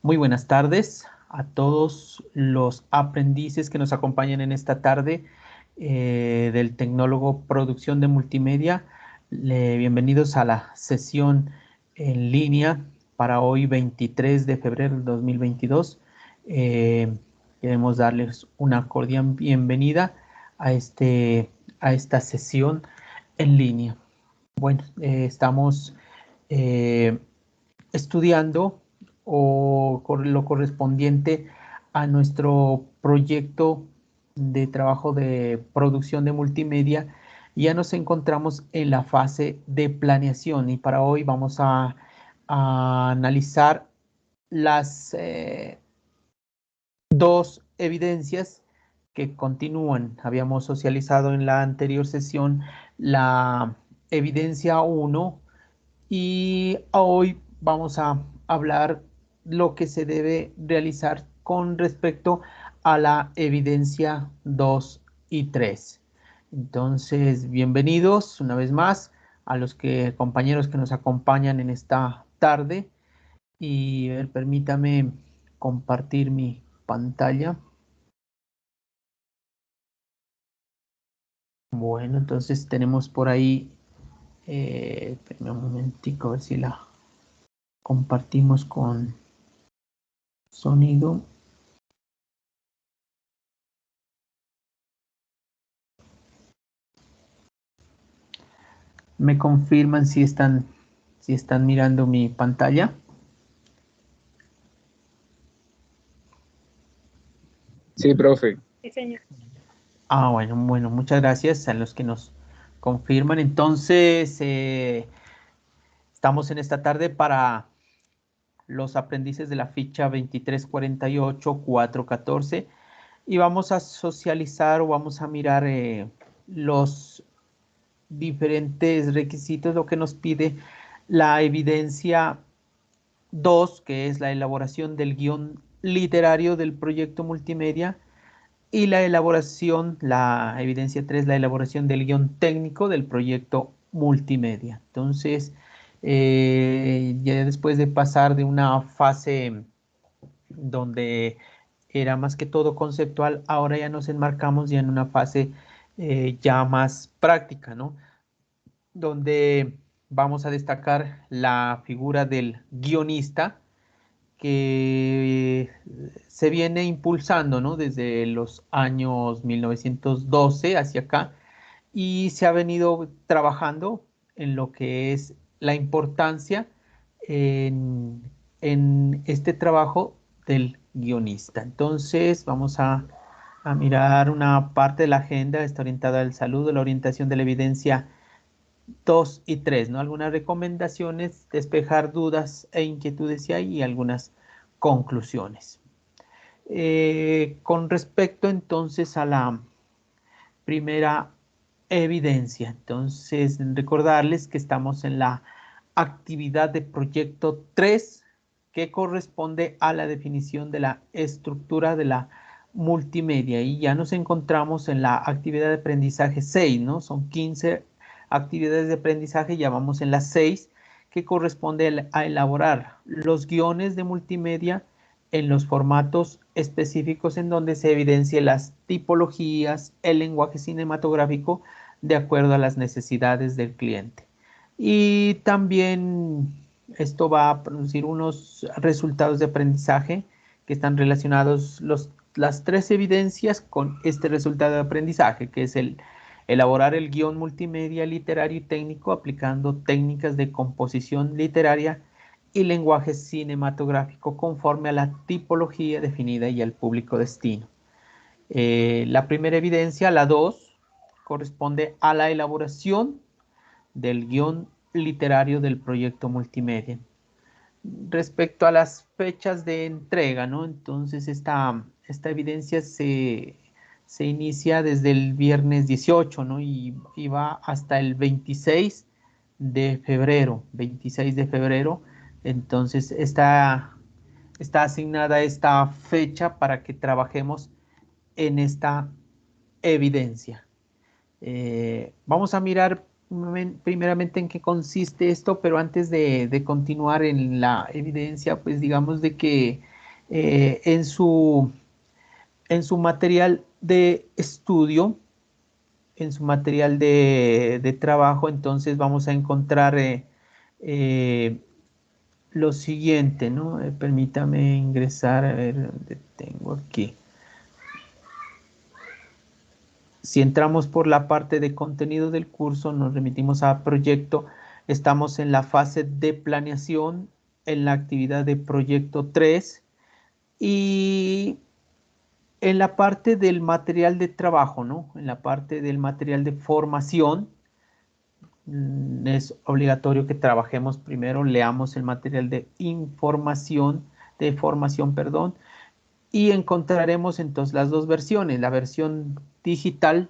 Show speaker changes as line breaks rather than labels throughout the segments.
Muy buenas tardes a todos los aprendices que nos acompañan en esta tarde del Tecnólogo Producción de Multimedia. Bienvenidos a la sesión en línea para hoy 23 de febrero del 2022. Queremos darles una cordial bienvenida a esta sesión en línea. Bueno, estamos estudiando lo correspondiente a nuestro proyecto de trabajo de producción de multimedia. Ya nos encontramos en la fase de planeación y para hoy vamos a analizar las dos evidencias que continúan. Habíamos socializado en la anterior sesión la evidencia 1 y hoy vamos a hablar lo que se debe realizar con respecto a la evidencia 2 y 3. Entonces, bienvenidos una vez más a los compañeros que nos acompañan en esta tarde. Y permítame compartir mi pantalla. Bueno, entonces tenemos por ahí, espérame un momentico, a ver si la compartimos con sonido. ¿Me confirman si están mirando mi pantalla?
Sí, profe.
Sí, señor.
Bueno, muchas gracias a los que nos confirman. Entonces, estamos en esta tarde para los aprendices de la ficha 2348-414 y vamos a socializar o vamos a mirar los diferentes requisitos, lo que nos pide la evidencia 2, que es la elaboración del guión literario del proyecto multimedia, y la evidencia 3, la elaboración del guión técnico del proyecto multimedia. Entonces, ya después de pasar de una fase donde era más que todo conceptual, ahora ya nos enmarcamos ya en una fase ya más práctica, ¿no? Donde vamos a destacar la figura del guionista que se viene impulsando, ¿no? Desde los años 1912 hacia acá y se ha venido trabajando en lo que es la importancia en este trabajo del guionista. Entonces vamos a mirar una parte de la agenda, está orientada al saludo, la orientación de la evidencia 2 y 3, ¿no? Algunas recomendaciones, despejar dudas e inquietudes si hay y algunas conclusiones. Con respecto entonces a la primera evidencia, entonces recordarles que estamos en la actividad de proyecto 3 que corresponde a la definición de la estructura de la multimedia y ya nos encontramos en la actividad de aprendizaje 6, ¿no? Son 15 actividades de aprendizaje, ya vamos en la 6 que corresponde a elaborar los guiones de multimedia en los formatos específicos en donde se evidencien las tipologías, el lenguaje cinematográfico de acuerdo a las necesidades del cliente. Y también esto va a producir unos resultados de aprendizaje que están relacionados las tres evidencias con este resultado de aprendizaje, que es el elaborar el guión multimedia literario y técnico aplicando técnicas de composición literaria y lenguaje cinematográfico conforme a la tipología definida y al público destino. La primera evidencia, la 2, corresponde a la elaboración del guión literario del proyecto multimedia. Respecto a las fechas de entrega, ¿no? Entonces esta evidencia se inicia desde el viernes 18, ¿no? Y va hasta el 26 de febrero, 26 de febrero. Entonces está asignada esta fecha para que trabajemos en esta evidencia. Vamos a mirar primeramente en qué consiste esto, pero antes de continuar en la evidencia, pues digamos de que en su material de estudio, en su material de trabajo, entonces vamos a encontrar lo siguiente, ¿no? Permítame ingresar, a ver dónde tengo aquí. Si entramos por la parte de contenido del curso, nos remitimos a proyecto, estamos en la fase de planeación, en la actividad de proyecto 3 y en la parte del material de trabajo, ¿no? En la parte del material de formación, es obligatorio que trabajemos primero, leamos el material de información, de formación, perdón, y encontraremos entonces las dos versiones, la versión digital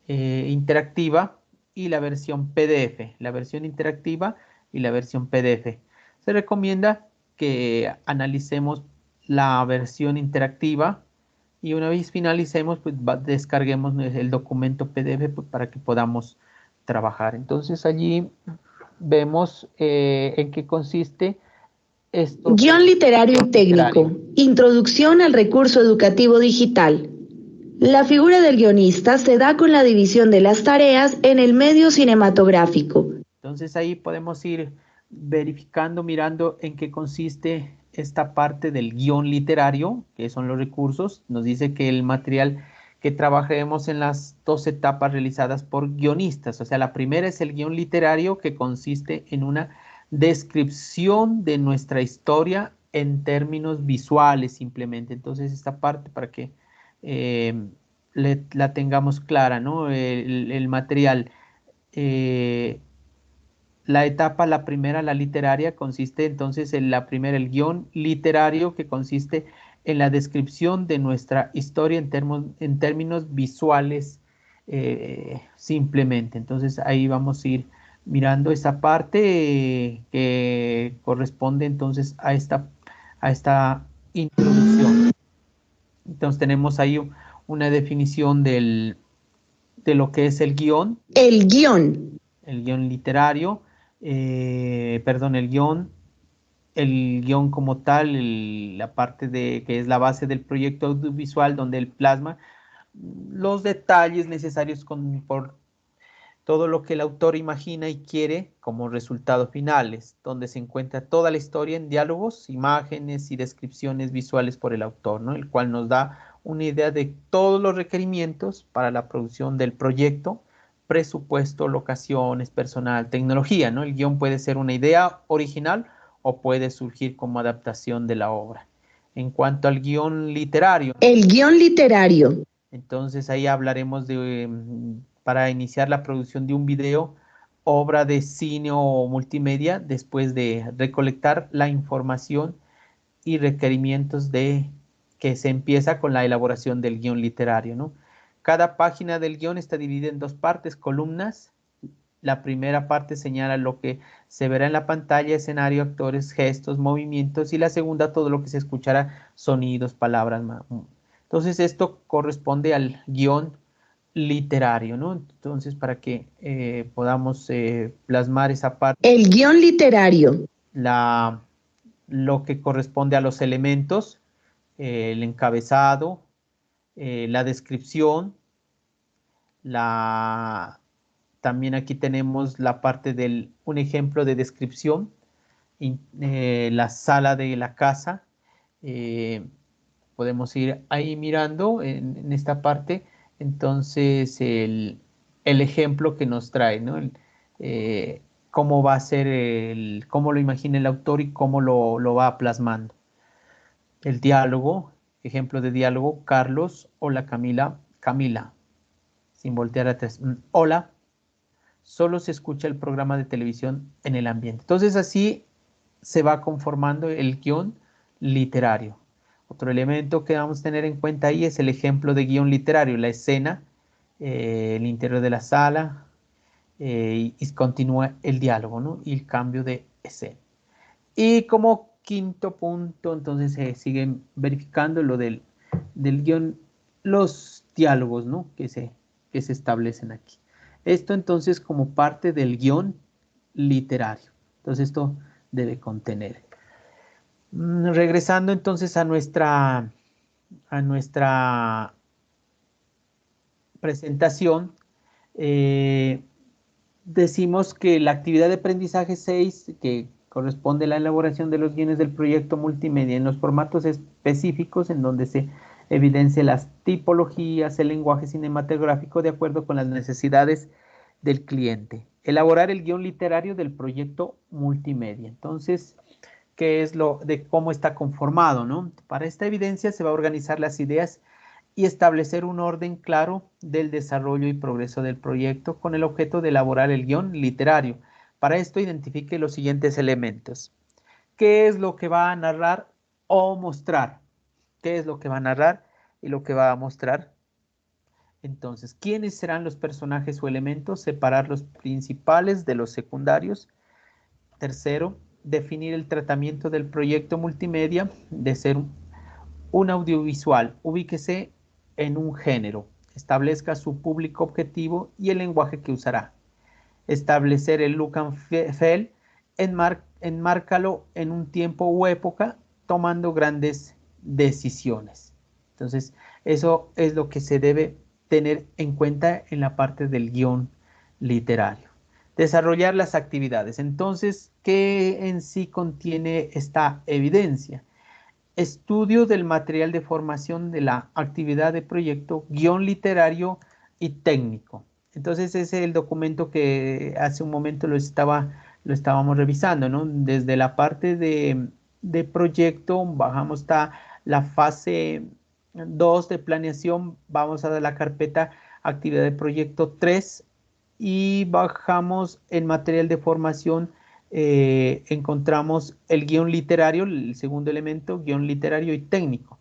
interactiva y la versión PDF, la versión interactiva y la versión PDF. Se recomienda que analicemos la versión interactiva y una vez finalicemos, pues descarguemos el documento PDF pues, para que podamos trabajar. Entonces allí vemos en qué consiste esto
Guión
del
literario
guión
y técnico.
literario.
Introducción al recurso educativo digital. La figura del guionista se da con la división de las tareas en el medio cinematográfico.
Entonces ahí podemos ir verificando, mirando en qué consiste esta parte del guión literario, que son los recursos. Nos dice que el material que trabajaremos en las dos etapas realizadas por guionistas. O sea, la primera es el guión literario, que consiste en una descripción de nuestra historia en términos visuales simplemente. Entonces esta parte para que eh, la tengamos clara, ¿no? El material. eh, la etapa, la primera, la literaria, consiste entonces en la primera, el guión literario, que consiste en la descripción de nuestra historia en términos visuales simplemente. Entonces ahí vamos a ir mirando esa parte que corresponde entonces a esta introducción. Entonces tenemos ahí una definición de lo que es el guión literario, perdón, el guión como tal, la parte de que es la base del proyecto audiovisual donde él plasma los detalles necesarios por todo lo que el autor imagina y quiere como resultados finales, donde se encuentra toda la historia en diálogos, imágenes y descripciones visuales por el autor, ¿no? El cual nos da una idea de todos los requerimientos para la producción del proyecto, presupuesto, locaciones, personal, tecnología, ¿no? El guión puede ser una idea original o puede surgir como adaptación de la obra. En cuanto al guión literario,
El guión literario.
entonces ahí hablaremos de, para iniciar la producción de un video, obra de cine o multimedia, después de recolectar la información y requerimientos de que se empieza con la elaboración del guión literario, ¿no? Cada página del guión está dividida en dos partes, columnas. La primera parte señala lo que se verá en la pantalla, escenario, actores, gestos, movimientos, y la segunda todo lo que se escuchará, sonidos, palabras. Entonces esto corresponde al guión literario, ¿no? Entonces para que podamos plasmar esa parte,
El guión literario.
lo que corresponde a los elementos, el encabezado, la descripción, la también aquí tenemos la parte del un ejemplo de descripción, la sala de la casa. eh, Podemos ir ahí mirando en esta parte, entonces el ejemplo que nos trae, ¿no? Cómo va a ser, cómo lo imagina el autor y cómo lo va plasmando. El diálogo, ejemplo de diálogo, Carlos, hola Camila, Camila, sin voltear atrás, hola, solo se escucha el programa de televisión en el ambiente. Entonces así se va conformando el guión literario. Otro elemento que vamos a tener en cuenta ahí es el ejemplo de guión literario, la escena, el interior de la sala, y continúa el diálogo, ¿no? Y el cambio de escena. Y como quinto punto, entonces se siguen verificando lo del guión, los diálogos, ¿no? Que se establecen aquí. Esto entonces como parte del guión literario. Entonces esto debe contener. Regresando entonces a nuestra presentación, decimos que la actividad de aprendizaje 6, que corresponde a la elaboración de los guiones del proyecto multimedia en los formatos específicos en donde se evidencia las tipologías, el lenguaje cinematográfico de acuerdo con las necesidades del cliente. Elaborar el guión literario del proyecto multimedia. Entonces, ¿qué es lo de cómo está conformado, ¿no? Para esta evidencia se va a organizar las ideas y establecer un orden claro del desarrollo y progreso del proyecto con el objeto de elaborar el guión literario. Para esto identifique los siguientes elementos. ¿Qué es lo que va a narrar o mostrar? ¿Qué es lo que va a narrar y lo que va a mostrar? Entonces, ¿quiénes serán los personajes o elementos? Separar los principales de los secundarios. Tercero, definir el tratamiento del proyecto multimedia de ser un audiovisual. Ubíquese en un género. Establezca su público objetivo y el lenguaje que usará. Establecer el look and feel. Enmárcalo en un tiempo u época tomando grandes decisiones. Entonces, eso es lo que se debe tener en cuenta en la parte del guión literario. Desarrollar las actividades. Entonces, ¿qué en sí contiene esta evidencia? Estudio del material de formación de la actividad de proyecto, guión literario y técnico. Entonces ese es el documento que hace un momento lo estábamos revisando, ¿no? Desde la parte de proyecto bajamos hasta la fase 2 de planeación, vamos a dar la carpeta actividad de proyecto 3 y bajamos el material de formación. Encontramos el guión literario, el segundo elemento, guión literario y técnico.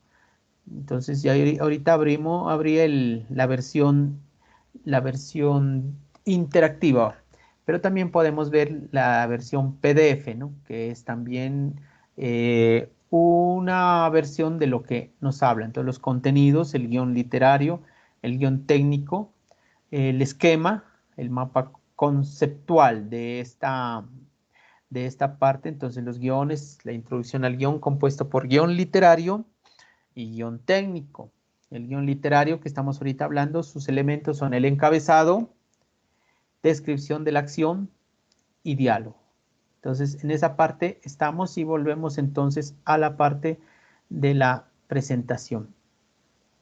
Entonces ya ahorita abría la versión interactiva, pero también podemos ver la versión PDF, ¿no? Que es también una versión de lo que nos habla. Entonces los contenidos, el guión literario, el guión técnico, el esquema, el mapa conceptual de esta parte. Entonces los guiones, la introducción al guión compuesto por guión literario y guión técnico. El guión literario que estamos ahorita hablando, sus elementos son el encabezado, descripción de la acción y diálogo. Entonces en esa parte estamos y volvemos entonces a la parte de la presentación.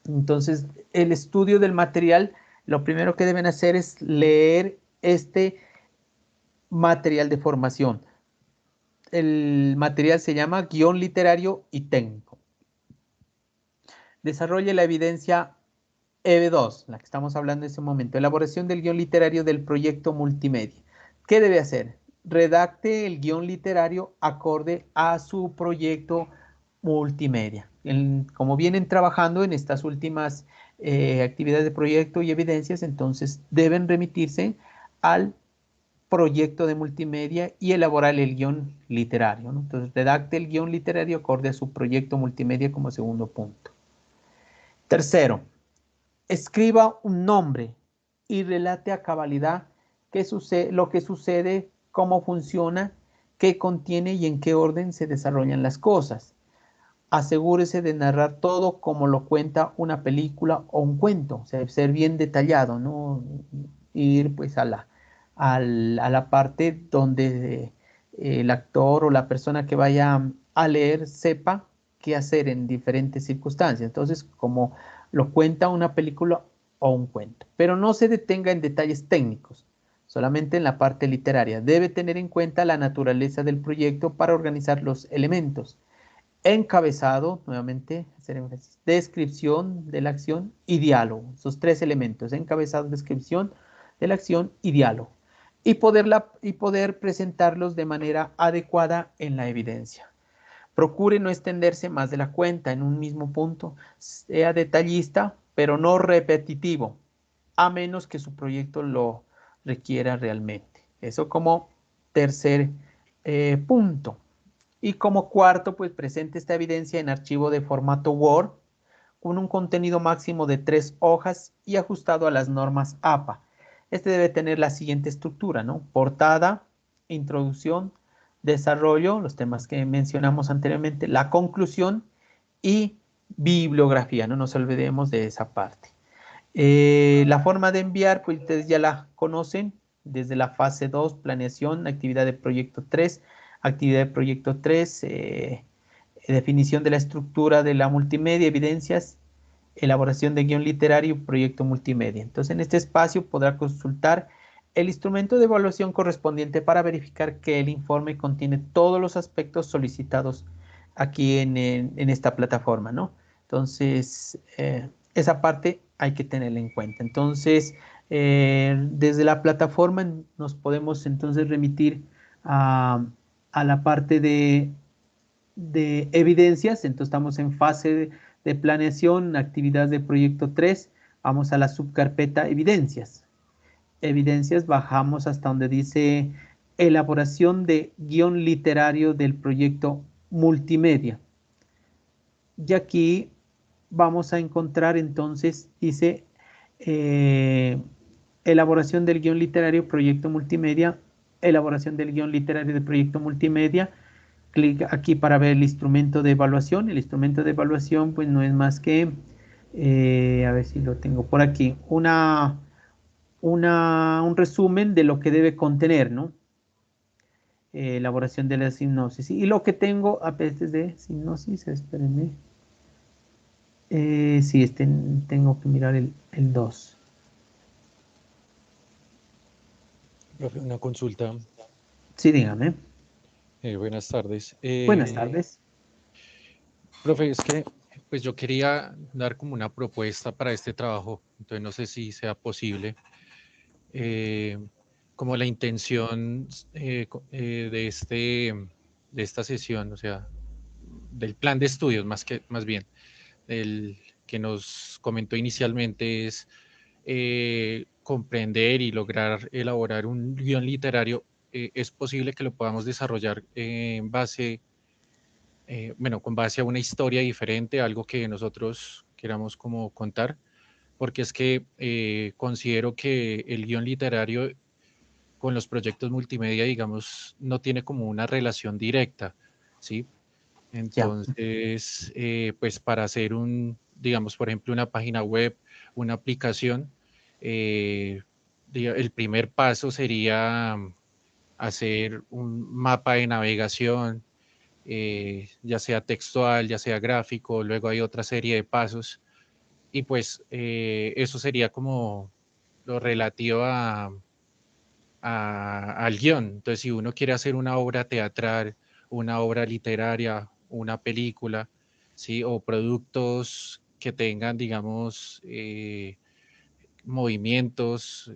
Entonces el estudio del material, lo primero que deben hacer es leer este material de formación. El material se llama guión literario y técnico. Desarrolle la evidencia EB2, la que estamos hablando en este momento. Elaboración del guión literario del proyecto multimedia. ¿Qué debe hacer? Redacte el guión literario acorde a su proyecto multimedia. Como vienen trabajando en estas últimas actividades de proyecto y evidencias, entonces deben remitirse al proyecto de multimedia y elaborar el guión literario, ¿no? Entonces, redacte el guión literario acorde a su proyecto multimedia como segundo punto. Tercero, escriba un nombre y relate a cabalidad lo que sucede, cómo funciona, qué contiene y en qué orden se desarrollan las cosas. Asegúrese de narrar todo como lo cuenta una película o un cuento, o sea, ser bien detallado, ¿no? Ir pues a la parte donde el actor o la persona que vaya a leer sepa qué hacer en diferentes circunstancias. Entonces, como lo cuenta una película o un cuento, pero no se detenga en detalles técnicos, solamente en la parte literaria. Debe tener en cuenta la naturaleza del proyecto para organizar los elementos. Encabezado, nuevamente, hacer énfasis, descripción de la acción y diálogo. Esos tres elementos, encabezado, descripción de la acción y diálogo. Y poder presentarlos de manera adecuada en la evidencia. Procure no extenderse más de la cuenta en un mismo punto. Sea detallista, pero no repetitivo, a menos que su proyecto lo requiera realmente. Eso como tercer punto. Y como cuarto, pues presente esta evidencia en archivo de formato Word con un contenido máximo de 3 hojas y ajustado a las normas APA. Este debe tener la siguiente estructura, ¿no? Portada, introducción, desarrollo, los temas que mencionamos anteriormente, la conclusión y bibliografía, no nos olvidemos de esa parte. La forma de enviar, pues ustedes ya la conocen, desde la fase 2, planeación, actividad de proyecto 3, actividad de proyecto 3, definición de la estructura de la multimedia, evidencias, elaboración de guión literario, proyecto multimedia. Entonces, en este espacio podrá consultar el instrumento de evaluación correspondiente para verificar que el informe contiene todos los aspectos solicitados aquí en esta plataforma, ¿no? Entonces, esa parte hay que tenerla en cuenta. Entonces, desde la plataforma nos podemos entonces remitir a la parte de evidencias. Entonces, estamos en fase de planeación, actividad de proyecto 3. Vamos a la subcarpeta evidencias. Evidencias, bajamos hasta donde dice elaboración de guión literario del proyecto multimedia. Y aquí vamos a encontrar entonces, dice elaboración del guión literario proyecto multimedia, elaboración del guión literario del proyecto multimedia. Clic aquí para ver el instrumento de evaluación. El instrumento de evaluación pues no es más que, a ver si lo tengo por aquí, un resumen de lo que debe contener, ¿no? Elaboración de la sinopsis. Y lo que tengo a veces de sinopsis, espérenme. Sí, tengo que mirar el 2.
Profe, una consulta.
Sí, dígame.
Buenas tardes.
Buenas tardes.
Profe, es que pues yo quería dar como una propuesta para este trabajo, entonces no sé si sea posible. Como la intención de esta sesión, o sea, del plan de estudios más bien, el que nos comentó inicialmente es comprender y lograr elaborar un guión literario. Es posible que lo podamos desarrollar en base, bueno, con base a una historia diferente, algo que nosotros queramos como contar, porque es que considero que el guión literario con los proyectos multimedia, digamos, no tiene como una relación directa, ¿sí?
Ya.
Entonces, pues para hacer digamos, por ejemplo, una página web, una aplicación, el primer paso sería hacer un mapa de navegación, ya sea textual, ya sea gráfico, luego hay otra serie de pasos y pues eso sería como lo relativo al guión. Entonces, si uno quiere hacer una obra teatral, una obra literaria, una película, ¿sí? O productos que tengan, digamos, movimientos,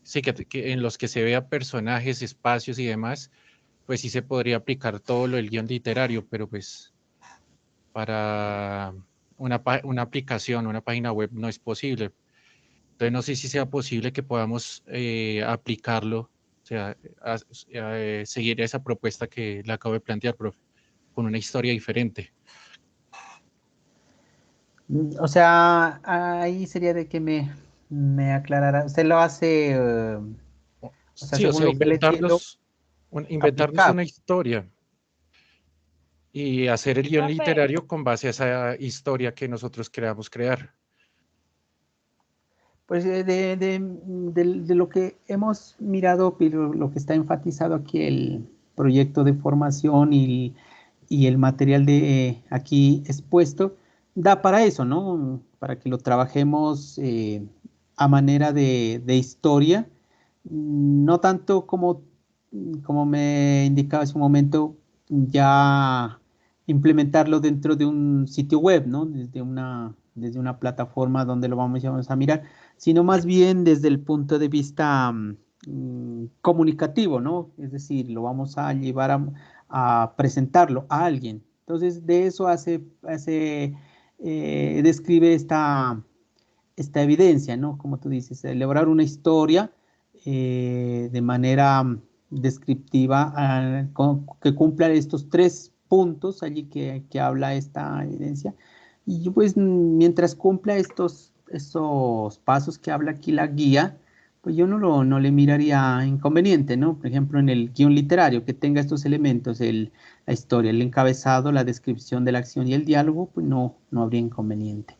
sí, en los que se vean personajes, espacios y demás, pues sí se podría aplicar todo lo del guión literario, pero pues para una aplicación, una página web no es posible. Entonces no sé si sea posible que podamos aplicarlo, o sea, seguir esa propuesta que le acabo de plantear, profe, con una historia diferente.
O sea, ahí sería de que me aclarara. Usted lo hace, o sea,
Sí, o
según
sea,
lo que le entiendo,
inventarnos
aplicable.
una historia y hacer el guión
Profe,
literario con base a esa historia que nosotros queramos crear.
Pues de lo que hemos mirado, pero lo que está enfatizado aquí, el proyecto de formación y el material de aquí expuesto, da para eso, ¿no? Para que lo trabajemos a manera de historia, no tanto como me indicaba hace un momento, ya implementarlo dentro de un sitio web, ¿no? Desde una plataforma donde lo vamos a mirar, sino más bien desde el punto de vista comunicativo, ¿no? Es decir, lo vamos a llevar a presentarlo a alguien. Entonces, de eso describe esta evidencia, ¿no? Como tú dices, elaborar una historia de manera descriptiva que cumpla estos 3 puntos allí que habla esta evidencia. Y pues mientras cumpla esos pasos que habla aquí la guía, Pues yo no le miraría inconveniente, ¿no? Por ejemplo, en el guión literario que tenga estos elementos, la historia, el encabezado, la descripción de la acción y el diálogo, pues no habría inconveniente.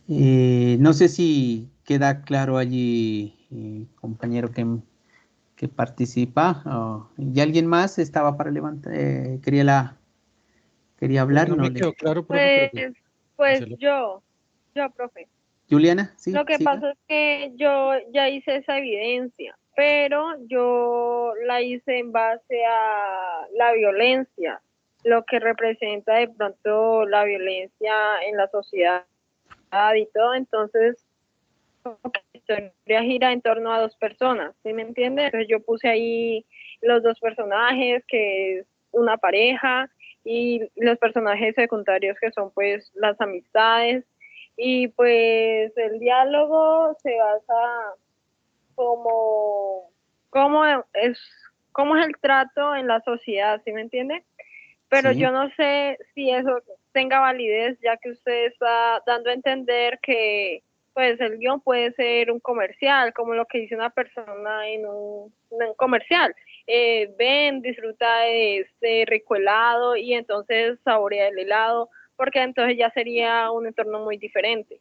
No sé si queda claro allí, compañero que participa. ¿Y alguien más estaba para levantar? Quería
Pues
hablar,
no
no
me
le.
quedó claro, profe, pero
Pues,
pues,
pues
hacerlo.
yo, profe.
Juliana, sí,
Lo que
siga.
pasa es que yo ya hice esa evidencia, pero yo la hice en base a la violencia, lo que representa de pronto la violencia en la sociedad y todo. Entonces, como que la historia gira en torno a dos personas, ¿sí me entiendes? Entonces yo puse ahí los dos personajes, que es una pareja, y los personajes secundarios que son pues las amistades, y pues el diálogo se basa como cómo es, cómo es el trato en la sociedad, ¿sí me entiende? Pero
Sí.
yo no sé si eso tenga validez, ya que usted está dando a entender que pues el guión puede ser un comercial, como lo que dice una persona en un comercial. Ven, disfruta de este rico helado y entonces saborea el helado, porque entonces ya sería un entorno muy diferente.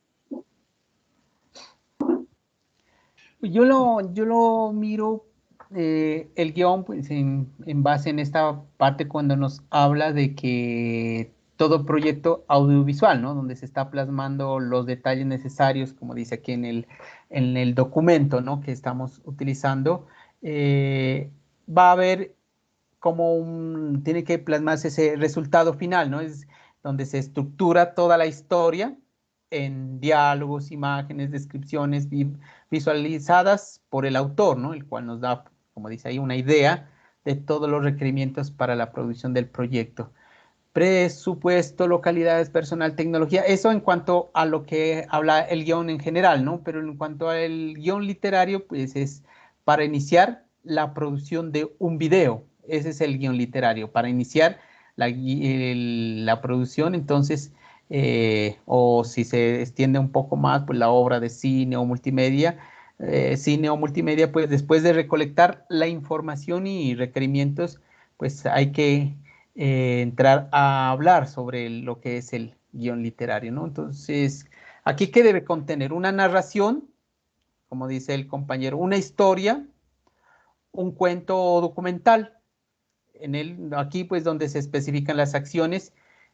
Yo lo miro el guión pues, en base en esta parte cuando nos habla de que todo proyecto audiovisual, ¿no? Donde se está plasmando los detalles necesarios, como dice aquí en el documento, ¿no? Que estamos utilizando, va a haber tiene que plasmarse ese resultado final, ¿no? Es donde se estructura toda la historia en diálogos, imágenes, descripciones visualizadas por el autor, ¿no? El cual nos da, como dice ahí, una idea de todos los requerimientos para la producción del proyecto. Presupuesto, localidades, personal, tecnología, eso en cuanto a lo que habla el guión en general, ¿no? Pero en cuanto al guión literario, pues es para iniciar la producción de un video. Ese es el guión literario, para iniciar la producción. Entonces, o si se extiende un poco más, pues la obra de cine o multimedia, pues después de recolectar la información y requerimientos, pues hay que entrar a hablar sobre lo que es el guión literario, ¿no? Entonces, aquí, ¿qué debe contener? Una narración, como dice el compañero, una historia, un cuento documental. Aquí, pues, donde se especifican las acciones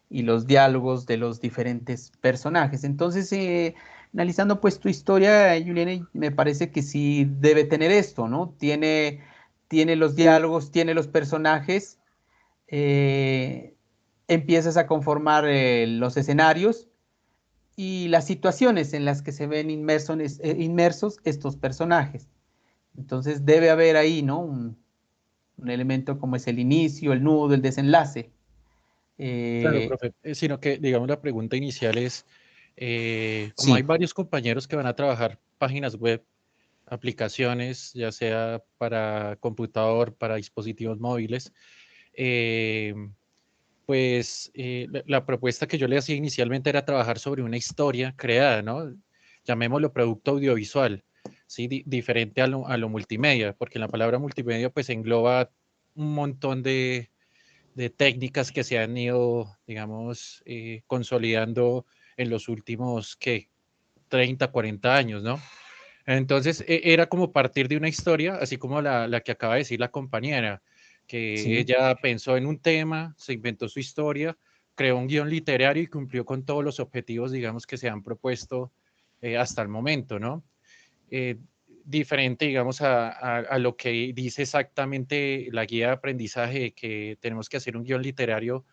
y los diálogos de los diferentes personajes. Entonces, analizando pues tu historia, Juliana, me parece que sí debe tener esto, ¿no? Tiene los diálogos, tiene los personajes, eh, empiezas a conformar los escenarios y las situaciones en las que se ven inmersos estos personajes. Entonces debe haber ahí, ¿no? Un elemento como es el inicio, el nudo, el desenlace.
Claro,
Eh,
profe, sino que, digamos, la pregunta inicial es, como hay
sí,
varios compañeros que van a trabajar páginas web, aplicaciones, ya sea para computador, para dispositivos móviles, eh, pues la propuesta que yo le hacía inicialmente era trabajar sobre una historia creada, ¿no? Llamémoslo producto audiovisual, ¿sí? Diferente a lo multimedia, porque en la palabra multimedia pues engloba un montón de técnicas que se han ido, digamos, consolidando en los últimos, ¿qué? 30, 40 años, ¿no? Entonces, era como partir de una historia, así como la que acaba de decir la compañera, que
sí.
ella pensó en un tema, se inventó su historia, creó un guión literario y cumplió con todos los objetivos, digamos, que se han propuesto hasta el momento, ¿no? Eh, Diferente, digamos, a lo que dice exactamente la guía de aprendizaje, que tenemos que hacer un guión literario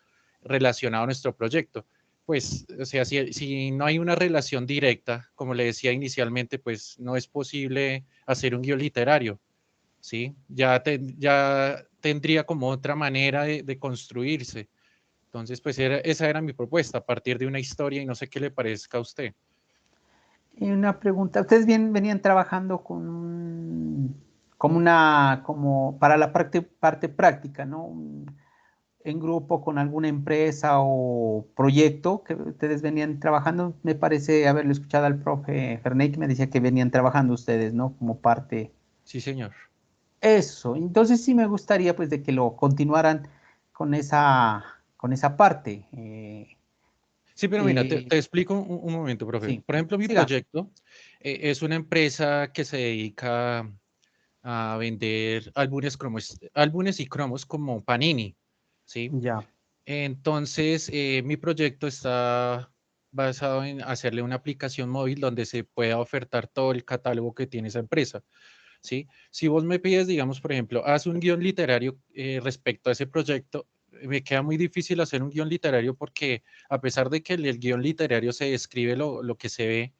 relacionado a nuestro proyecto. Pues, o sea, si no hay una relación directa, como le decía inicialmente, pues no es posible hacer un guión literario, ¿sí? Ya tendría como otra manera de construirse. Entonces, pues esa era mi propuesta, a partir de una historia, y no sé qué le parezca a usted.
Una pregunta. Ustedes venían trabajando como para la parte práctica, ¿no? en grupo con alguna empresa o proyecto que ustedes venían trabajando. Me parece haberlo escuchado al profe Ferney que me decía que venían trabajando ustedes, ¿no? Como parte.
Sí, señor.
Eso. Entonces sí me gustaría pues de que lo continuaran con esa parte.
Sí, pero mira,
Eh,
te explico un momento, profe.
sí,
Por ejemplo, mi
siga.
proyecto es una empresa que se dedica a vender álbumes y cromos como Panini, ¿sí?
Ya.
Entonces, mi proyecto está basado en hacerle una aplicación móvil donde se pueda ofertar todo el catálogo que tiene esa empresa, ¿sí? Si vos me pides, digamos, por ejemplo, haz un guión literario respecto a ese proyecto, me queda muy difícil hacer un guión literario porque a pesar de que el guión literario se describe lo que se ve,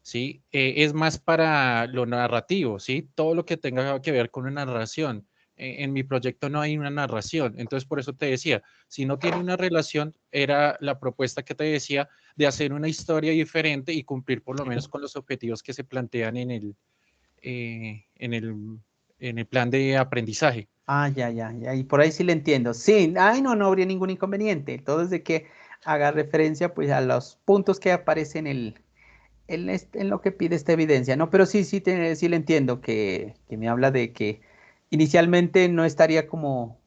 ¿sí? Es más para lo narrativo, ¿sí? Todo lo que tenga que ver con una narración. En mi proyecto no hay una narración, entonces por eso te decía, si no tiene una relación, era la propuesta que te decía de hacer una historia diferente y cumplir por lo menos con los objetivos que se plantean eh, en el, en el plan de aprendizaje.
Ah, ya, y por ahí sí le entiendo. Sí, ay, no, no habría ningún inconveniente. Todo es de que haga referencia pues a los puntos que aparecen en lo que pide esta evidencia, ¿no? Pero sí, sí le entiendo que me habla de que inicialmente no estaría como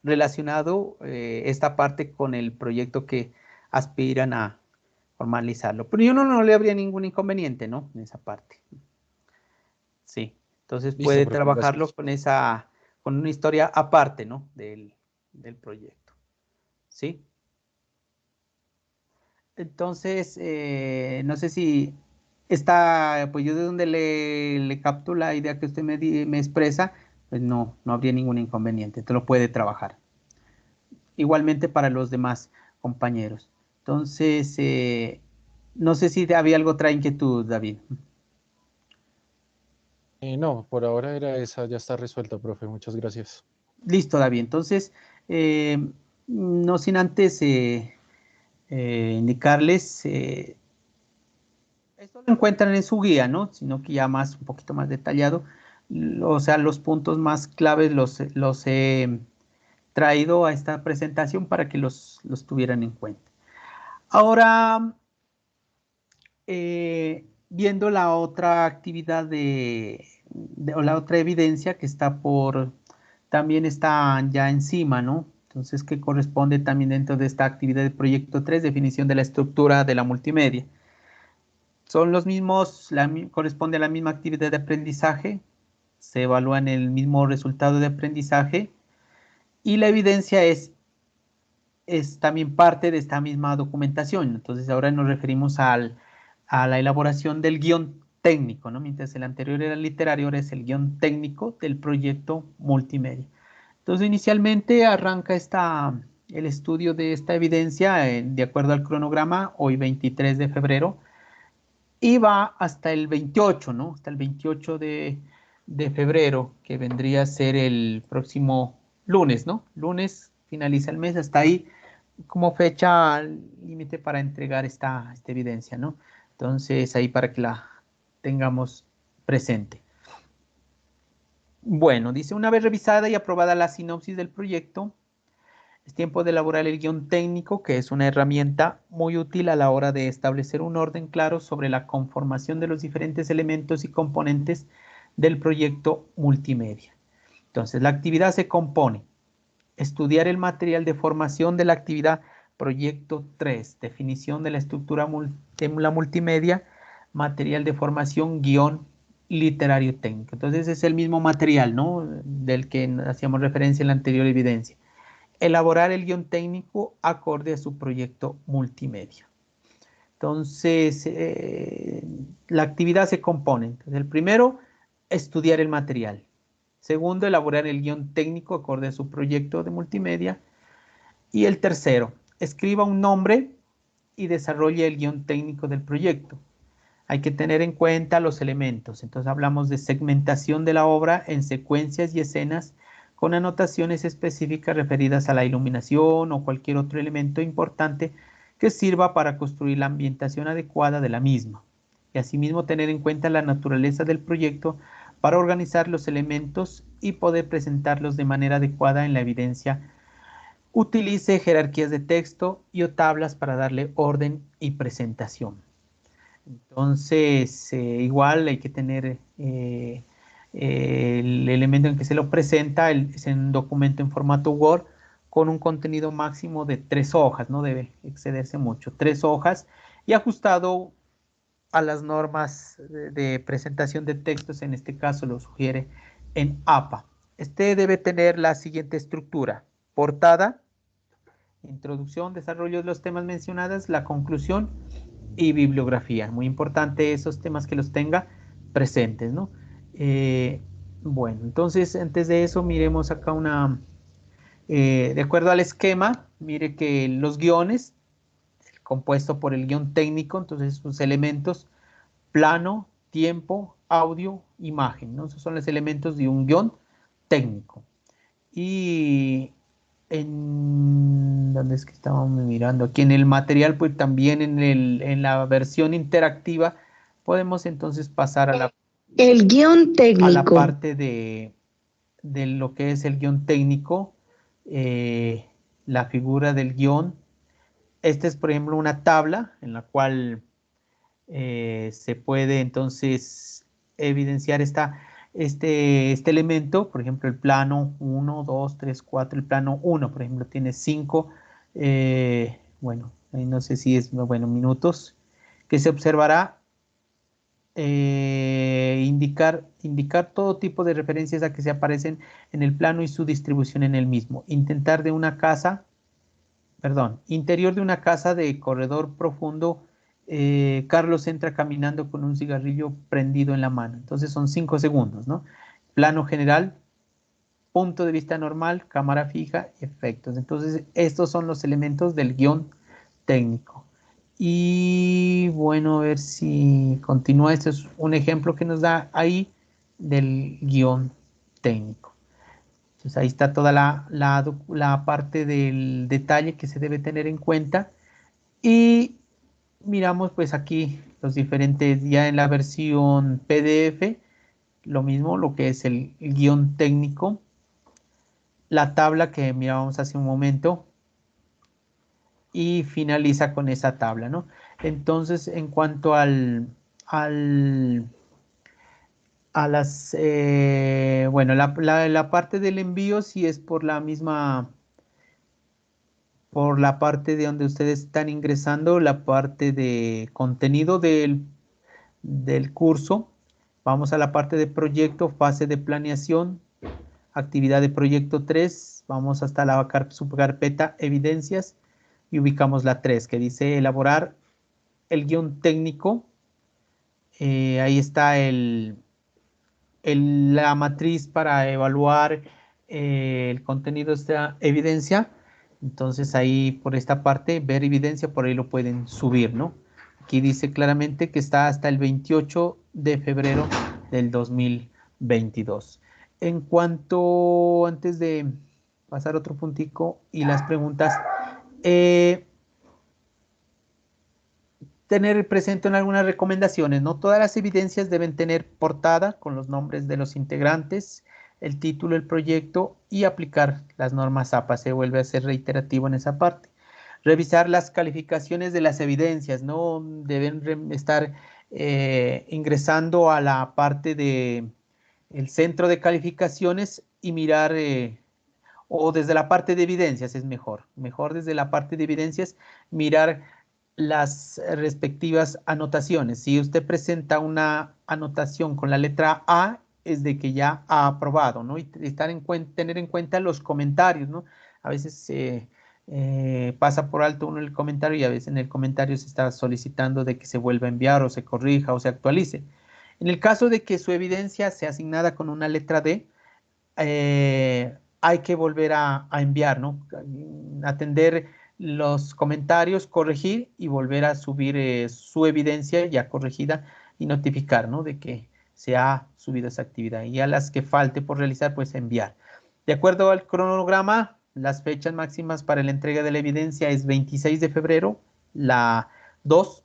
relacionado esta parte con el proyecto que aspiran a formalizarlo. Pero yo no le habría ningún inconveniente, ¿no? En esa parte. Sí. Entonces
Listo,
puede
profe,
trabajarlo
gracias.
con una historia aparte, ¿no? Del proyecto. ¿Sí? Entonces, no sé si está, pues yo de donde le capto la idea que usted me expresa, pues no habría ningún inconveniente, te lo puede trabajar. Igualmente para los demás compañeros. Entonces, no sé si había algo otra inquietud, David.
No, por ahora era esa, ya está resuelta, profe, muchas gracias.
Listo, David. Entonces, no sin antes indicarles, esto lo encuentran en su guía, ¿no? Sino que ya más, un poquito más detallado, o sea, los puntos más claves los he traído a esta presentación para que los tuvieran en cuenta. Ahora, viendo la otra actividad o la otra evidencia que también está ya encima, ¿no? Entonces, que corresponde también dentro de esta actividad de proyecto 3, definición de la estructura de la multimedia. Son los mismos, corresponde a la misma actividad de aprendizaje, se evalúan el mismo resultado de aprendizaje y la evidencia es también parte de esta misma documentación. Entonces ahora nos referimos a la elaboración del guión técnico, ¿no? Mientras el anterior era literario, ahora es el guión técnico del proyecto multimedia. Entonces inicialmente arranca el estudio de esta evidencia de acuerdo al cronograma, hoy 23 de febrero, y va hasta el 28, ¿no? Hasta el 28 de febrero, que vendría a ser el próximo lunes, ¿no? Lunes finaliza el mes, hasta ahí como fecha límite para entregar esta evidencia, ¿no? Entonces, ahí para que la tengamos presente. Bueno, dice, una vez revisada y aprobada la sinopsis del proyecto, es tiempo de elaborar el guión técnico, que es una herramienta muy útil a la hora de establecer un orden claro sobre la conformación de los diferentes elementos y componentes del proyecto multimedia. Entonces, la actividad se compone: estudiar el material de formación de la actividad proyecto 3, definición de la estructura de la multimedia, material de formación, guión literario técnico. Entonces, es el mismo material, ¿no? Del que hacíamos referencia en la anterior evidencia. Elaborar el guión técnico acorde a su proyecto multimedia. Entonces, la actividad se compone. Entonces, el primero, estudiar el material. Segundo, elaborar el guión técnico acorde a su proyecto de multimedia. Y el tercero, escriba un nombre y desarrolle el guión técnico del proyecto. Hay que tener en cuenta los elementos. Entonces hablamos de segmentación de la obra en secuencias y escenas con anotaciones específicas referidas a la iluminación o cualquier otro elemento importante que sirva para construir la ambientación adecuada de la misma. Y asimismo tener en cuenta la naturaleza del proyecto para organizar los elementos y poder presentarlos de manera adecuada en la evidencia Utilice jerarquías de texto y o tablas para darle orden y presentación. Entonces, igual hay que tener el elemento en que se lo presenta, es en un documento en formato Word con un contenido máximo de 3 hojas, no debe excederse mucho, 3 hojas y ajustado a las normas de presentación de textos, en este caso lo sugiere en APA. Este debe tener la siguiente estructura: portada, introducción, desarrollo de los temas mencionados, la conclusión y bibliografía. Muy importante esos temas que los tenga presentes, ¿no? Bueno, entonces antes de eso miremos acá una, de acuerdo al esquema, mire que los guiones, compuesto por el guión técnico, entonces sus elementos, plano, tiempo, audio, imagen, ¿no? Esos son los elementos de un guión técnico. Y ¿dónde es que estábamos mirando? Aquí en el material, pues también en la versión interactiva, podemos entonces pasar a
El guión
a la
técnico.
parte de lo que es el guión técnico, la figura del guión. Esta es, por ejemplo, una tabla en la cual se puede entonces evidenciar este elemento, por ejemplo, el plano 1, 2, 3, 4, el plano 1, por ejemplo, tiene 5, bueno, ahí no sé si es, bueno, minutos, que se observará indicar todo tipo de referencias a que se aparecen en el plano y su distribución en el mismo. Interior de una casa de corredor profundo, Carlos entra caminando con un cigarrillo prendido en la mano. Entonces son 5 segundos, ¿no? Plano general, punto de vista normal, cámara fija, efectos. Entonces estos son los elementos del guión técnico. Y bueno, a ver si continúa. Este es un ejemplo que nos da ahí del guión técnico. Entonces ahí está toda la parte del detalle que se debe tener en cuenta. Y miramos pues aquí los diferentes, ya en la versión PDF, lo mismo, lo que es el guión técnico, la tabla que mirábamos hace un momento y finaliza con esa tabla, ¿no? Entonces, en cuanto a las, bueno, la parte del envío, si es por la misma, por la parte de donde ustedes están ingresando, la parte de contenido del curso. Vamos a la parte de proyecto, fase de planeación, actividad de proyecto 3, vamos hasta la subcarpeta evidencias y ubicamos la 3 que dice elaborar el guión técnico. Ahí está la matriz para evaluar el contenido de esta evidencia. Entonces ahí por esta parte, ver evidencia, por ahí lo pueden subir, ¿no? Aquí dice claramente que está hasta el 28 de febrero del 2022. En cuanto, antes de pasar otro puntico y las preguntas, tener presente en algunas recomendaciones, ¿no? Todas las evidencias deben tener portada con los nombres de los integrantes, el título del proyecto y aplicar las normas APA. Se vuelve a ser reiterativo en esa parte. Revisar las calificaciones de las evidencias, ¿no? Deben estar ingresando a la parte de el centro de calificaciones y mirar, o desde la parte de evidencias es mejor desde la parte de evidencias mirar las respectivas anotaciones. Si usted presenta una anotación con la letra A, es de que ya ha aprobado, ¿no? Y tener en cuenta los comentarios, ¿no? A veces pasa por alto uno el comentario y a veces en el comentario se está solicitando de que se vuelva a enviar o se corrija o se actualice. En el caso de que su evidencia sea asignada con una letra D, hay que volver a enviar, ¿no? Atender los comentarios, corregir y volver a subir su evidencia ya corregida y notificar, ¿no? De que se ha subido esa actividad. Y a las que falte por realizar, pues enviar. De acuerdo al cronograma, las fechas máximas para la entrega de la evidencia es 26 de febrero, la 2,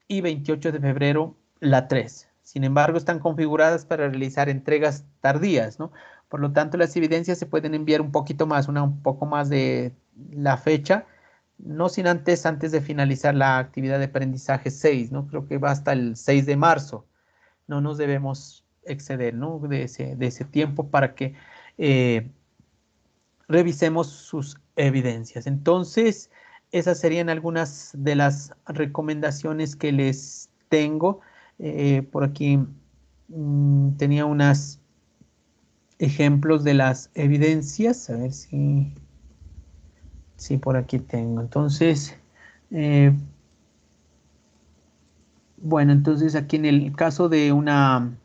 y 28 de febrero, la 3. Sin embargo, están configuradas para realizar entregas tardías, ¿no? Por lo tanto, las evidencias se pueden enviar un poquito más, un poco más de la fecha, no sin antes de finalizar la actividad de aprendizaje 6, ¿no? Creo que va hasta el 6 de marzo. No nos debemos exceder, ¿no? de ese tiempo para que revisemos sus evidencias. Entonces, esas serían algunas de las recomendaciones que les tengo. Por aquí tenía unos ejemplos de las evidencias. A ver si por aquí tengo. Entonces, bueno, entonces aquí en el caso de un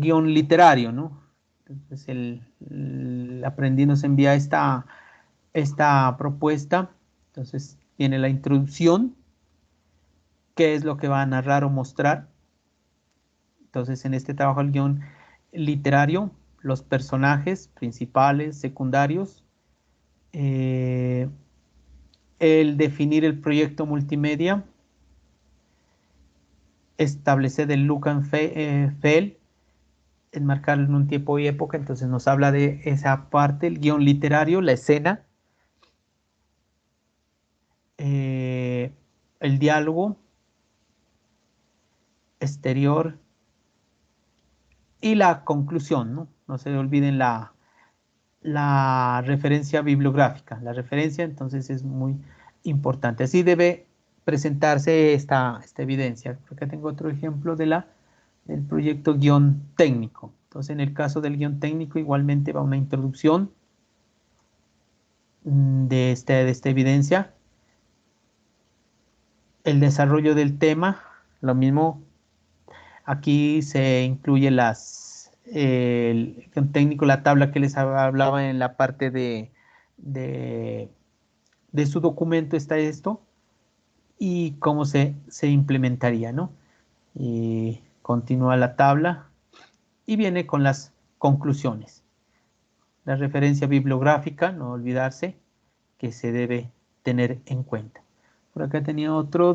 guión literario, ¿no? Entonces el aprendiz nos envía esta propuesta. Entonces tiene la introducción, qué es lo que va a narrar o mostrar. Entonces en este trabajo el guión literario, los personajes principales, secundarios, el definir el proyecto multimedia, establecer el look and feel, enmarcarlo en un tiempo y época. Entonces nos habla de esa parte, el guión literario, la escena, el diálogo exterior y la conclusión, ¿no? No se olviden la referencia bibliográfica. La referencia entonces es muy importante. Así debe presentarse esta evidencia. Acá tengo otro ejemplo del proyecto guión técnico. Entonces en el caso del guión técnico igualmente va una introducción de esta evidencia. El desarrollo del tema, lo mismo. Aquí se incluye el guión técnico, la tabla que les hablaba en la parte de su documento está esto y cómo se implementaría, ¿no? Y continúa la tabla y viene con las conclusiones. La referencia bibliográfica, no olvidarse que se debe tener en cuenta. Por acá tenía otro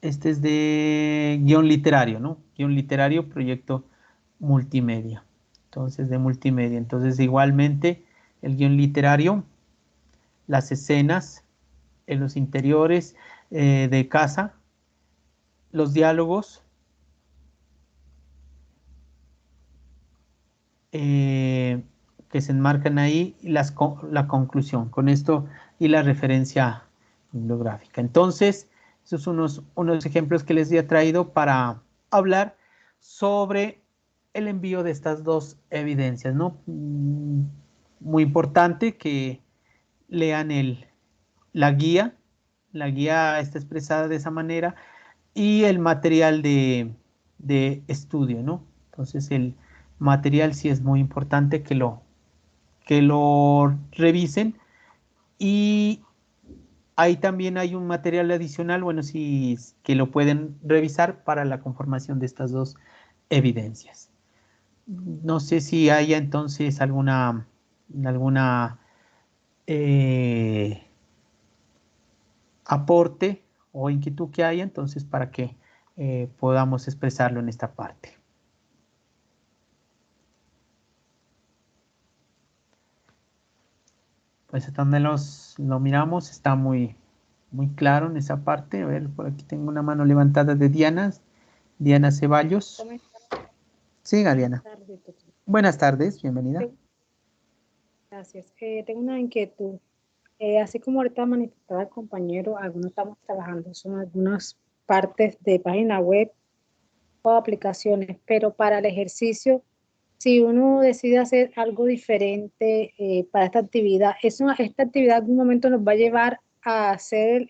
este es de guión literario, ¿no? Guión literario, proyecto multimedia. Entonces, de multimedia. Entonces, igualmente, el guión literario, las escenas en los interiores de casa, los diálogos, que se enmarcan ahí, y la conclusión. Con esto y la referencia bibliográfica. Entonces, esos son unos ejemplos que les he traído para hablar sobre el envío de estas dos evidencias, ¿no? Muy importante que lean la guía. La guía está expresada de esa manera y el material de estudio, ¿no? Entonces el material sí es muy importante que lo revisen y ahí también hay un material adicional, bueno, sí, que lo pueden revisar para la conformación de estas dos evidencias. No sé si haya entonces alguna aporte o inquietud que haya, entonces para que podamos expresarlo en esta parte. Pues hasta donde lo miramos está muy claro en esa parte. A ver, por aquí tengo una mano levantada de Diana Ceballos.
¿Cómo está?
Siga, Diana.
Buenas tardes, doctor.
Buenas tardes, bienvenida.
Gracias. Tengo una inquietud. Así como ahorita manifestaba el compañero, algunos estamos trabajando, son algunas partes de página web o aplicaciones, pero para el ejercicio, si uno decide hacer algo diferente para esta actividad, esta actividad en algún momento nos va a llevar a hacer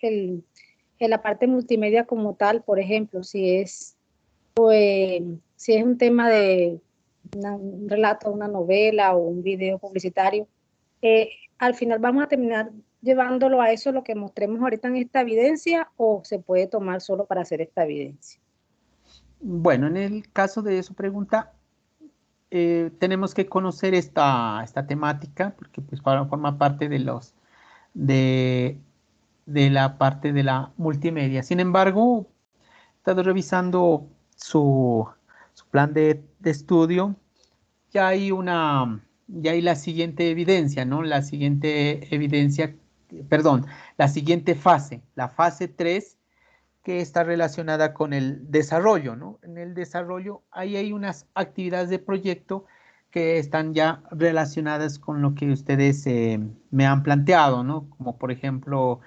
la parte multimedia como tal, por ejemplo, si es un tema de un relato, una novela o un video publicitario, al final vamos a terminar llevándolo a eso, lo que mostremos ahorita en esta evidencia, o se puede tomar solo para hacer esta evidencia.
Bueno, en el caso de su pregunta, tenemos que conocer esta temática, porque pues forma parte de la parte de la multimedia. Sin embargo, he estado revisando su plan de estudio. Ya hay una y ahí la siguiente evidencia, ¿no? La siguiente evidencia, perdón, la siguiente fase, la fase 3, que está relacionada con el desarrollo, ¿no? En el desarrollo, ahí hay unas actividades de proyecto que están ya relacionadas con lo que ustedes me han planteado, ¿no? Como por ejemplo,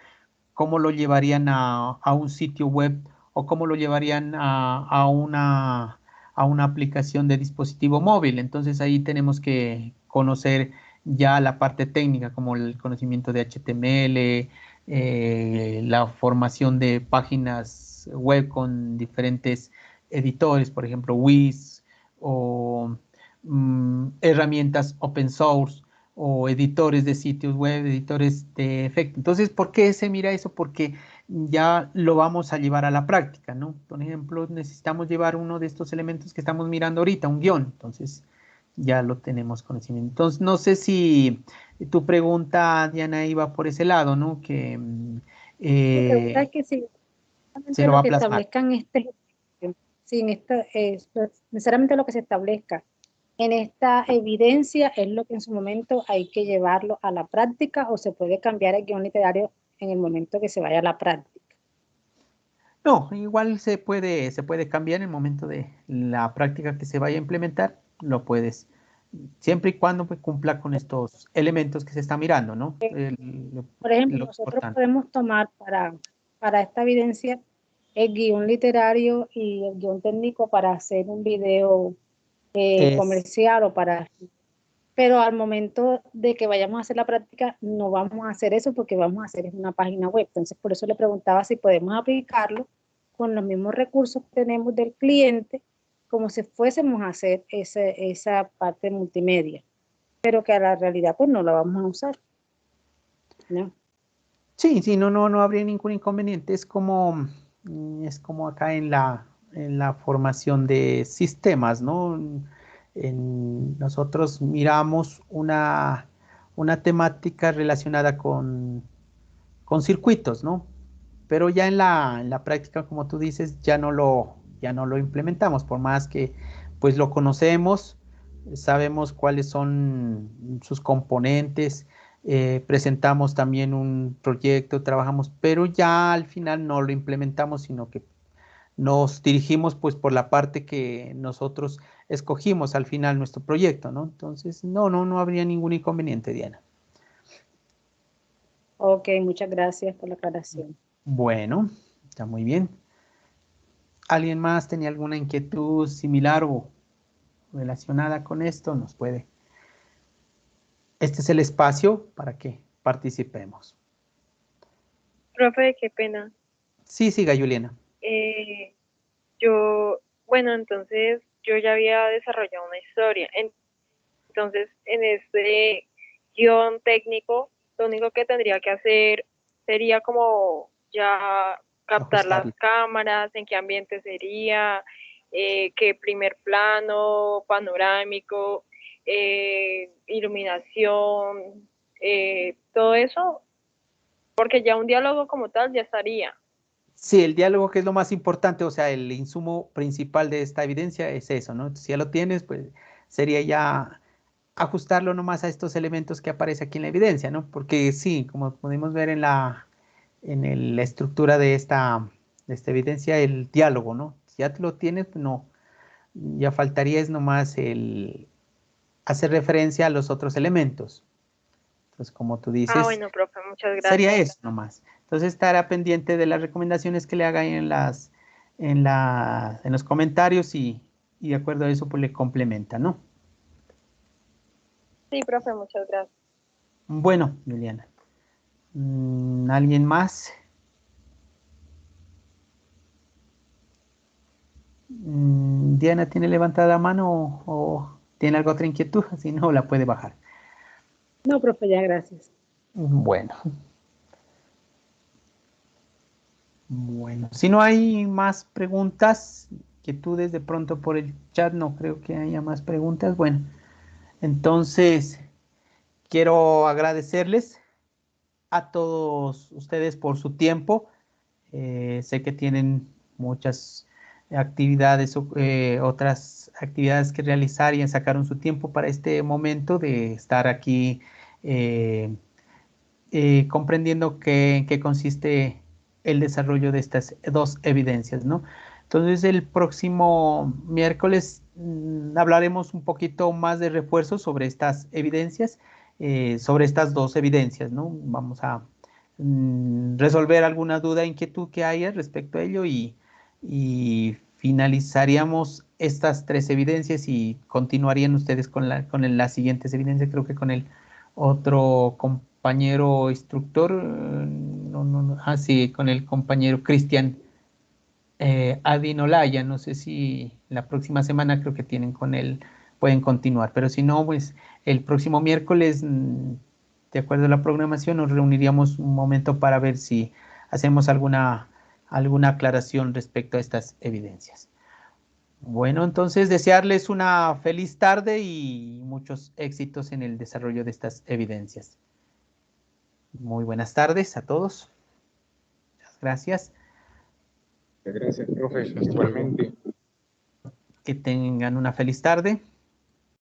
cómo lo llevarían a un sitio web o cómo lo llevarían a una aplicación de dispositivo móvil. Entonces ahí tenemos que conocer ya la parte técnica, como el conocimiento de HTML, la formación de páginas web con diferentes editores, por ejemplo, Wix o herramientas open source o editores de sitios web, editores de efecto. Entonces, ¿por qué se mira eso? Porque ya lo vamos a llevar a la práctica, ¿no? Por ejemplo, necesitamos llevar uno de estos elementos que estamos mirando ahorita, un guión. Entonces, ya lo tenemos conocimiento. Entonces, no sé si tu pregunta, Diana, iba por ese lado, ¿no? Que
Mi pregunta es que si
se
necesariamente
lo va
lo
a
que
plasmar.
establezcan este ejercicio, si en esta, necesariamente lo que se establezca en esta evidencia es lo que en su momento hay que llevarlo a la práctica o se puede cambiar el guión literario en el momento que se vaya a la práctica.
No, igual se puede cambiar en el momento de la práctica que se vaya a implementar, lo puedes, siempre y cuando pues, cumpla con estos elementos que se está mirando, ¿no?
Por ejemplo,
Lo
nosotros
importante.
podemos tomar para esta evidencia el guión literario y el guión técnico para hacer un video
Es,
comercial o para... Pero al momento de que vayamos a hacer la práctica, no vamos a hacer eso porque vamos a hacer una página web. Entonces, por eso le preguntaba si podemos aplicarlo con los mismos recursos que tenemos del cliente, como si fuésemos a hacer esa parte multimedia, pero que a la realidad pues no la vamos a usar, ¿no?
sí, sí, no habría ningún inconveniente. Es como acá en la formación de sistemas, ¿no? Nosotros miramos una temática relacionada con circuitos, ¿no? Pero ya en la práctica, como tú dices, ya no lo implementamos, por más que pues lo conocemos, sabemos cuáles son sus componentes, presentamos también un proyecto, trabajamos, pero ya al final no lo implementamos, sino que nos dirigimos pues por la parte que nosotros escogimos al final nuestro proyecto, ¿no? Entonces, no habría ningún inconveniente, Diana.
Ok, muchas gracias por la aclaración.
Bueno, está muy bien. ¿Alguien más tenía alguna inquietud similar o relacionada con esto? Nos puede. Este es el espacio para que participemos.
Profe, qué pena.
Sí, siga, Juliana.
Eh, bueno, entonces yo ya había desarrollado una historia. Entonces, en este guión técnico, lo único que tendría que hacer sería como ya captar las
Ajustarlo.
cámaras, en qué ambiente sería, qué primer plano, panorámico, iluminación, todo eso, porque ya un diálogo como tal ya estaría.
Sí, el diálogo que es lo más importante, o sea, el insumo principal de esta evidencia es eso, ¿no? Si ya lo tienes, pues sería ya ajustarlo nomás a estos elementos que aparece aquí en la evidencia, ¿no? Porque sí, como podemos ver la estructura de esta evidencia, el diálogo, ¿no? Si ya lo tienes, pues no, ya faltaría es nomás el hacer referencia a los otros elementos. Entonces, como tú
Ah,
dices,
bueno, profe, muchas
sería
gracias.
eso nomás. Entonces, estará pendiente de las recomendaciones que le haga ahí en los comentarios y de acuerdo a eso, pues le complementa, ¿no?
Sí, profe, muchas gracias.
Bueno, Juliana. ¿Alguien más? Diana tiene levantada la mano o tiene alguna otra inquietud, si no la puede bajar.
No, profe, ya, gracias.
Bueno, bueno. Si no hay más preguntas, inquietudes de pronto por el chat, no creo que haya más preguntas. Bueno, entonces quiero agradecerles a todos ustedes por su tiempo. Sé que tienen muchas actividades, otras actividades que realizar y sacaron su tiempo para este momento de estar aquí comprendiendo en qué consiste el desarrollo de estas dos evidencias, ¿no? Entonces, el próximo miércoles hablaremos un poquito más de refuerzo sobre estas evidencias, sobre estas dos evidencias, ¿no? Vamos a resolver alguna duda, inquietud que haya respecto a ello y finalizaríamos estas tres evidencias y continuarían ustedes con las siguientes evidencias, creo que con el otro compañero instructor, sí, con el compañero Cristian Adinolaya, no sé si la próxima semana creo que tienen con él, pueden continuar, pero si no, pues el próximo miércoles, de acuerdo a la programación, nos reuniríamos un momento para ver si hacemos alguna aclaración respecto a estas evidencias. Bueno, entonces desearles una feliz tarde y muchos éxitos en el desarrollo de estas evidencias. Muy buenas tardes a todos. Muchas gracias.
Gracias, profe.
Hasta luego.
Igualmente.
Que tengan una feliz tarde.